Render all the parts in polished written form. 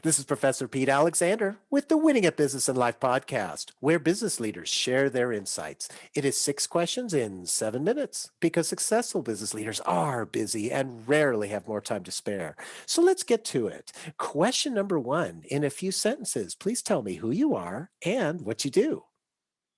This is Professor Pete Alexander with the Winning at Business and Life podcast, where business leaders share their insights. It is 6 questions in 7 minutes because successful business leaders are busy and rarely have more time to spare. So let's get to it. Question number one, in a few sentences, please tell me who you are and what you do.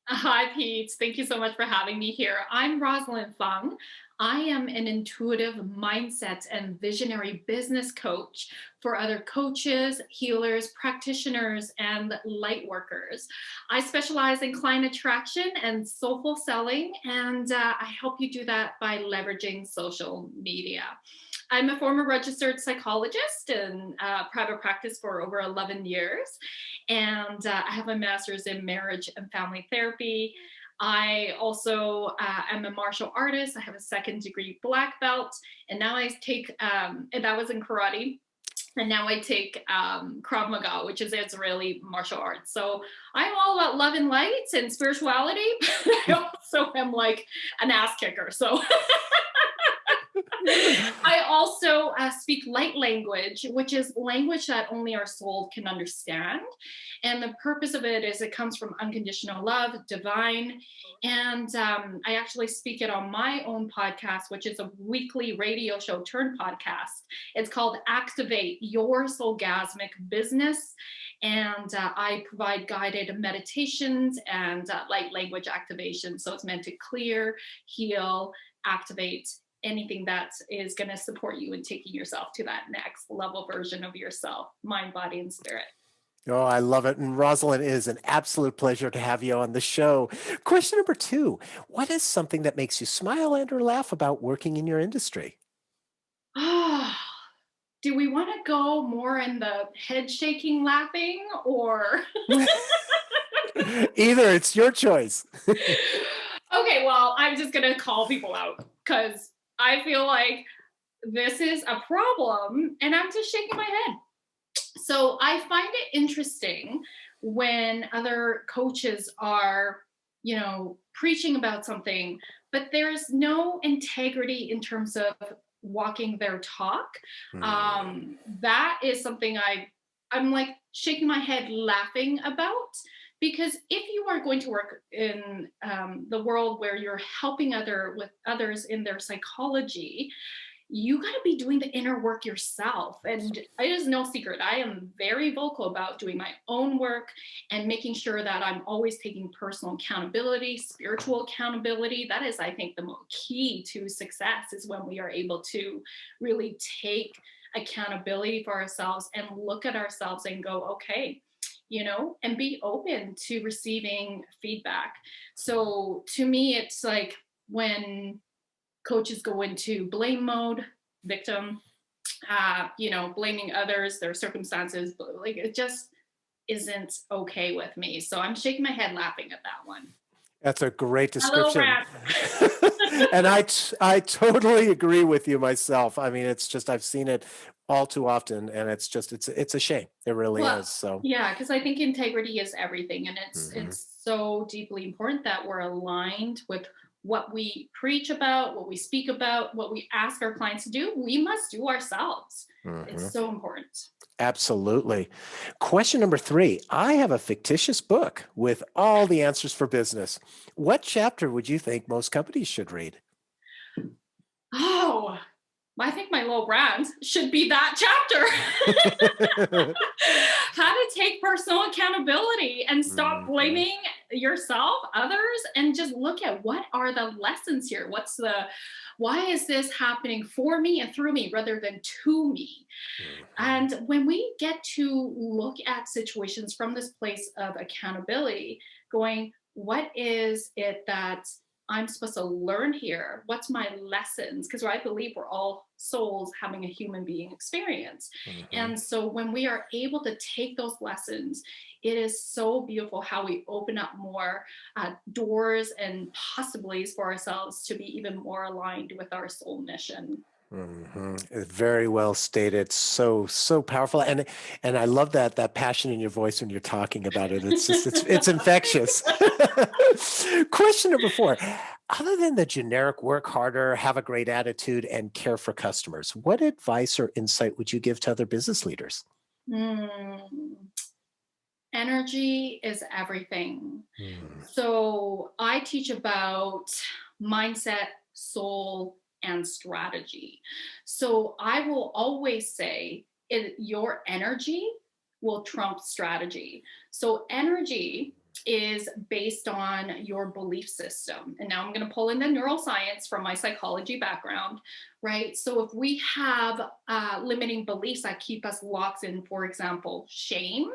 Hi, Pete. Thank you so much for having me here. I'm Rosalyn Fung. I am an intuitive mindset and visionary business coach for other coaches, healers, practitioners, and light workers. I specialize in client attraction and soulful selling, and I help you do that by leveraging social media. I'm a former registered psychologist in private practice for over 11 years, and I have a master's in marriage and family therapy. I also am a martial artist. I have a second degree black belt, and now I take, and that was in karate. And now I take Krav Maga, which is Israeli martial arts. So I'm all about love and light and spirituality. I also am like an ass kicker. So I also speak light language, which is language that only our soul can understand. And the purpose of it is it comes from unconditional love, divine. And I actually speak it on my own podcast, which is a weekly radio show turned podcast. It's called Activate Your Soulgasmic Business. And I provide guided meditations and light language activation. So it's meant to clear, heal, activate anything that is going to support you in taking yourself to that next level version of yourself, mind, body, and spirit. Oh, I love it. And Rosalind, it is an absolute pleasure to have you on the show. Question number two, what is something that makes you smile and or laugh about working in your industry? Ah, do we want to go more in the head shaking laughing or? Either, it's your choice. Okay, well, I'm just going to call people out because I feel like this is a problem and I'm just shaking my head. So I find it interesting when other coaches are, preaching about something, but there's no integrity in terms of walking their talk. Hmm. That is something I'm like shaking my head laughing about, because if you are going to work in the world where you're helping others in their psychology, you got to be doing the inner work yourself. And it is no secret, I am very vocal about doing my own work and making sure that I'm always taking personal accountability, spiritual accountability. That is, I think, the key to success, is when we are able to really take accountability for ourselves and look at ourselves and go, okay, and be open to receiving feedback. So to me, it's like when coaches go into blame mode, victim, blaming others, their circumstances, but like it just isn't okay with me. So I'm shaking my head laughing at that one. That's a great A little description. rant. And I totally agree with you myself. I mean, it's just I've seen it all too often, and it's a shame. It really Well, is. So, yeah, because I think integrity is everything, and it's mhm. it's so deeply important that we're aligned with what we preach about, what we speak about, what we ask our clients to do. We must do ourselves. It's Mhm. so important. Absolutely. Question number three. I have a fictitious book with all the answers for business. What chapter would you think most companies should read? Oh, I think my little brand should be that chapter. How to take personal accountability and stop Mhm. blaming yourself, others, and just look at what are the lessons here. Why is this happening for me and through me rather than to me? Mhm. And when we get to look at situations from this place of accountability, going, what is it that I'm supposed to learn here? What's my lessons? Because I believe we're all souls having a human being experience. Mhm. And so when we are able to take those lessons, it is so beautiful how we open up more doors and possibilities for ourselves to be even more aligned with our soul mission. Very well stated. So powerful, and I love that passion in your voice when you're talking about it. It's just it's infectious. Question number 4: other than the generic work harder, have a great attitude, and care for customers, what advice or insight would you give to other business leaders? Mm, energy is everything. Mm, So I teach about mindset, soul, and strategy. So I will always say your energy will trump strategy. So energy is based on your belief system. And now I'm going to pull in the neuroscience from my psychology background, right? So if we have limiting beliefs that keep us locked in, for example, shame, mhm,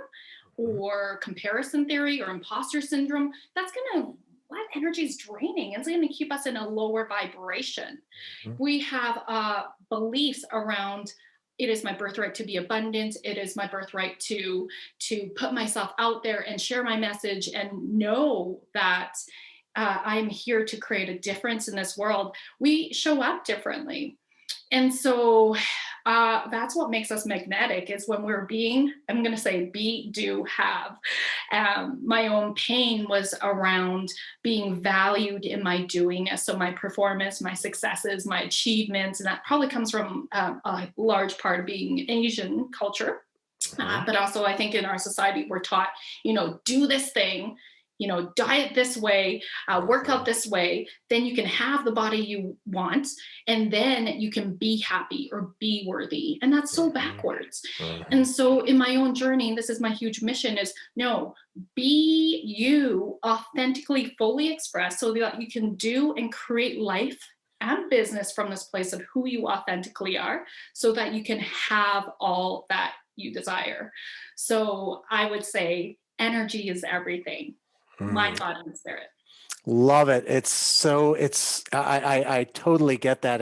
or comparison theory or imposter syndrome, that's going to, that energy is draining and it's going to keep us in a lower vibration. mhm, We have beliefs around, it is my birthright to be abundant, it is my birthright to put myself out there and share my message and know that I'm here to create a difference in this world. We show up differently. And so that's what makes us magnetic, is when we're being, I'm going to say be, do, have. My own pain was around being valued in my doing. So my performance, my successes, my achievements, and that probably comes from a large part of being Asian culture. mhm, But also, I think in our society, we're taught, do this thing, diet this way, work out mhm, this way, then you can have the body you want, and then you can be happy or be worthy. And that's so mhm, backwards. And mhm, so, in my own journey, this is my huge mission: is no, be you authentically, fully expressed, so that you can do and create life and business from this place of who you authentically are, so that you can have all that you desire. So I would say energy is everything. Mind, mhm. body, and spirit. Love it. I totally get that.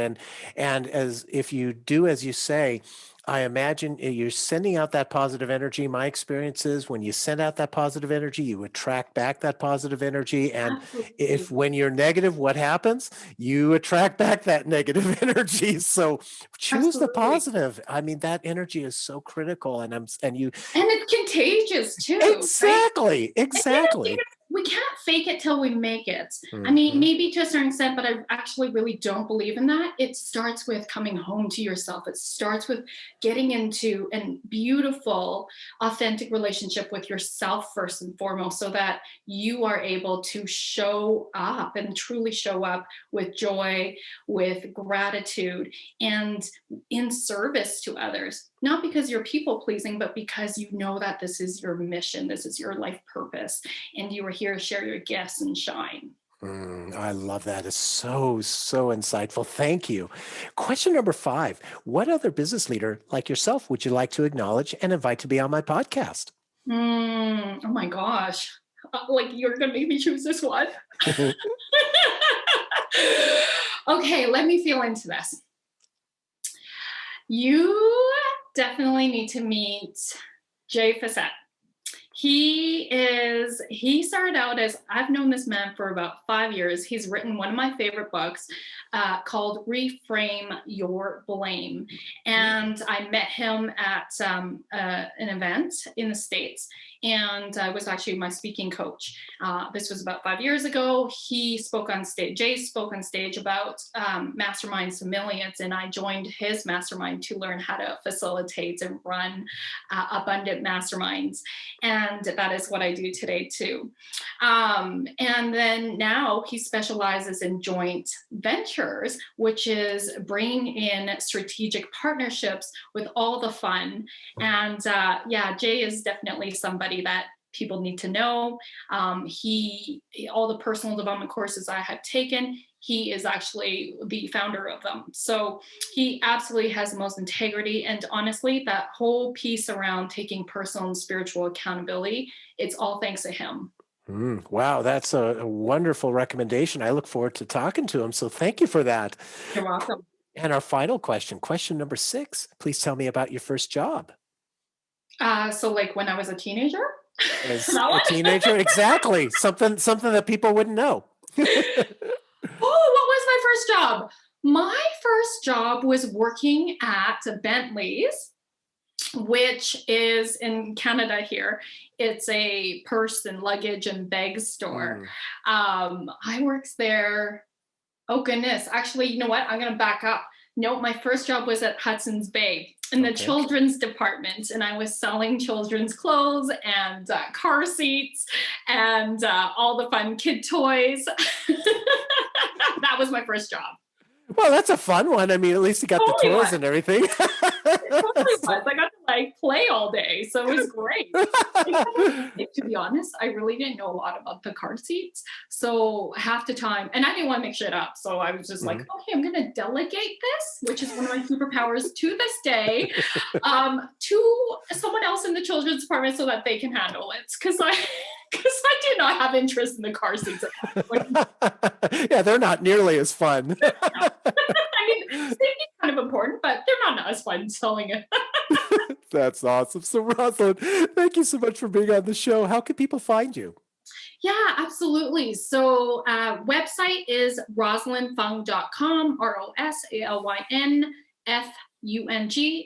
And as if you do as you say, I imagine you're sending out that positive energy. My experience is when you send out that positive energy, you attract back that positive energy. And if Absolutely. when you're negative, what happens? You attract back that negative energy. So choose the Absolutely. positive. I mean, that energy is so critical. And you And it's contagious too, right? exactly, And I think exactly. we can't fake it till we make it. I mean, Mhm. maybe to a certain extent, but I actually really don't believe in that. It starts with coming home to yourself. It starts with getting into a beautiful, authentic relationship with yourself first and foremost, so that you are able to show up and truly show up with joy, with gratitude, and in service to others. Not because you're people pleasing, but because you know that this is your mission, this is your life purpose, and you are here to share your gifts and shine. I love that. It's so insightful. Thank you. Question number 5: what other business leader like yourself would you like to acknowledge and invite to be on my podcast? Oh my gosh. Like, you're going to make me choose this one? Okay, let me feel into this. You definitely need to meet Jay Facette. He started out as, I've known this man for about 5 years. He's written one of my favorite books called Reframe Your Blame. And I met him at an event in the States, and I was actually my speaking coach. This was about 5 years ago. He spoke on stage, Jay spoke on stage about masterminds to millions, and I joined his mastermind to learn how to facilitate and run abundant masterminds. And that is what I do today too. And then now he specializes in joint ventures, which is bringing in strategic partnerships with all the fun. And yeah, Jay is definitely somebody that people need to know. All the personal development courses I have taken, he is actually the founder of them. So he absolutely has the most integrity. And honestly, that whole piece around taking personal and spiritual accountability, it's all thanks to him. Wow, that's a wonderful recommendation. I look forward to talking to him. So thank you for that. You're Qu- welcome. And our final question number 6: please tell me about your first job. So like when I was a teenager, As that a one. teenager, exactly. Something that people wouldn't know. Oh, what was my first job? My first job job was working at Bentley's, which is in Canada here. It's a purse and luggage and bag store. Mm, I worked there. Oh goodness. Actually, you know what? I'm going to back up. No, my first job was at Hudson's Bay in the okay. children's department, and I was selling children's clothes and car seats and all the fun kid toys. That was my first job. Well, that's a fun one. I mean, at least you got the Totally toys was. and everything. It totally was. I got to like play all day, so it was great. Like, to be honest, I really didn't know a lot about the car seats. So half the time, and I didn't want to make shit up. So I was just like, Mhm. okay, I'm going to delegate this, which is one of my superpowers to this day, to someone else in the children's department so that they can handle it. Because I did not have interest in the car seats. Like, Yeah, they're not nearly as fun. I mean, safety is kind of important, but they're not as fun selling it. That's awesome. So, Rosalind, thank you so much for being on the show. How can people find you? Yeah, absolutely. So website is rosalynfung.com, ROSALYNFUNG.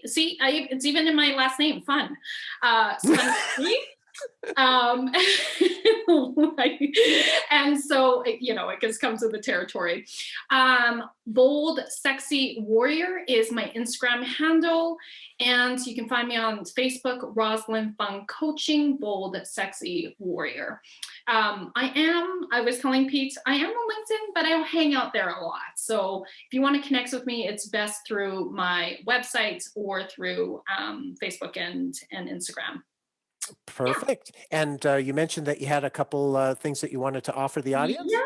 See, it's even in my last name, fun. So um, and so it just comes with the territory. Bold Sexy Warrior is my Instagram handle, and you can find me on Facebook, Rosalyn Fung Coaching, Bold Sexy Warrior. I was telling Pete, I am on LinkedIn, but I don't hang out there a lot. So if you want to connect with me, it's best through my website or through Facebook and Instagram. Perfect. And you mentioned that you had a couple things that you wanted to offer the audience. Yes.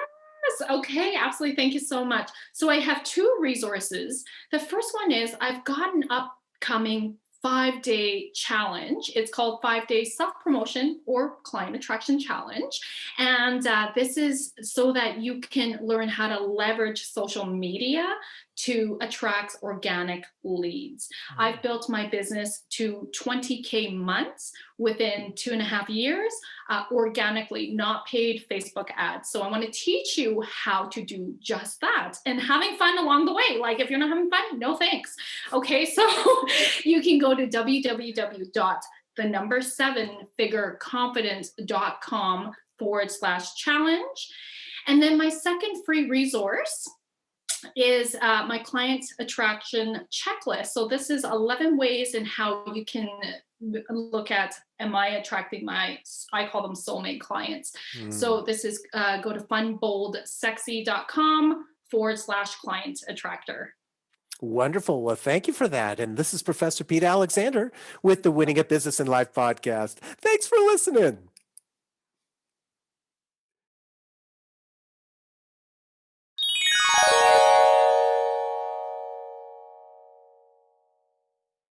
Okay. Absolutely. Thank you so much. So I have two resources. The first one is I've got an upcoming 5-day challenge. It's called 5-Day Self Promotion or Client Attraction Challenge. And this is so that you can learn how to leverage social media to attract organic leads. I've built my business to 20K months within 2.5 years, organically, not paid Facebook ads. So I want to teach you how to do just that and having fun along the way. Like if you're not having fun, no thanks. Okay, so you can go to www.the7figureconfidence.com/challenge. And then my second free resource is my client attraction checklist. So this is 11 ways in how you can look at, am I attracting I call them soulmate clients. So this is go to funboldsexy.com/client attractor. Wonderful. Well, thank you for that. And this is Professor Pete Alexander with the Winning at Business and Life podcast. Thanks for listening.